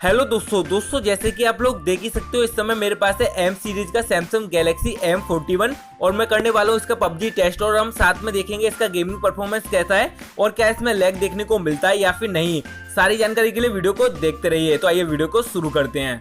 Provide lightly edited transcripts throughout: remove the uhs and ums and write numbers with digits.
Hello दोस्तों जैसे कि आप लोग देख ही सकते हो इस समय मेरे पास है एम सीरीज का सैमसंग गैलेक्सी M41 और मैं करने वाला हूँ इसका पबजी टेस्ट और हम साथ में देखेंगे इसका गेमिंग परफॉर्मेंस कैसा है और क्या इसमें लैग देखने को मिलता है या फिर नहीं। सारी जानकारी के लिए वीडियो को देखते रहिए। तो आइए वीडियो को शुरू करते हैं।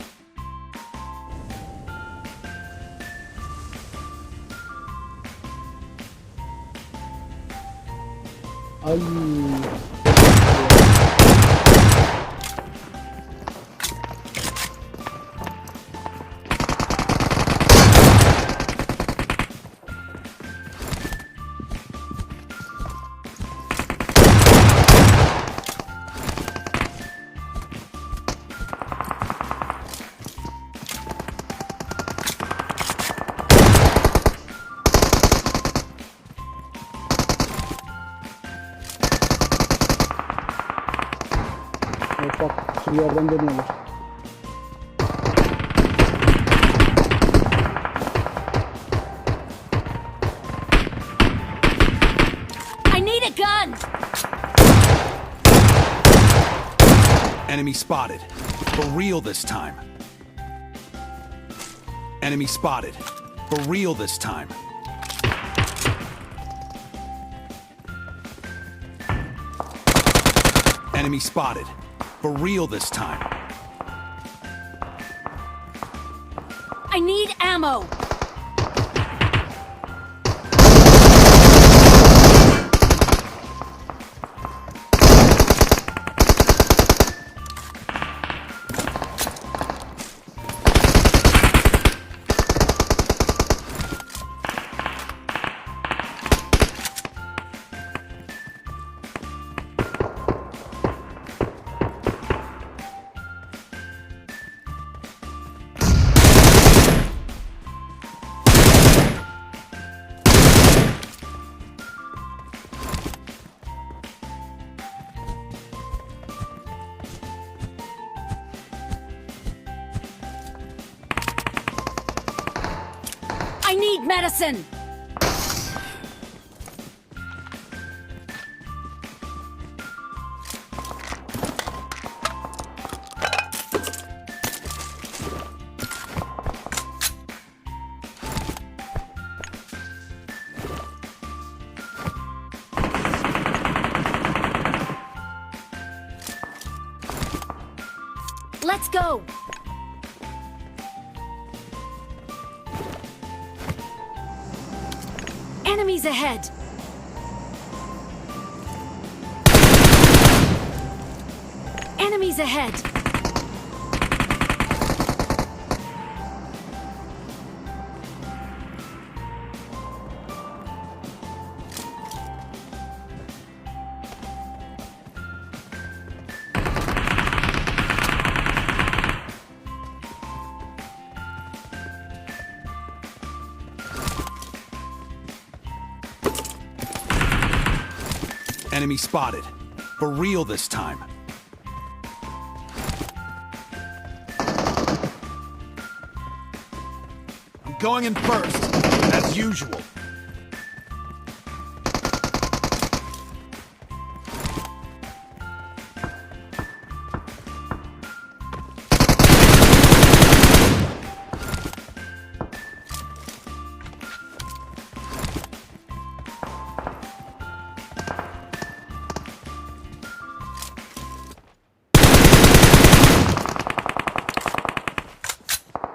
bende mi olur? I need a gun. Enemy spotted. For real this time. Enemy spotted. For real this time. Enemy spotted. For real this time. I need ammo. I need medicine! Let's go! Enemies ahead! Enemies ahead! Enemy spotted. For real this time. I'm going in first, as usual.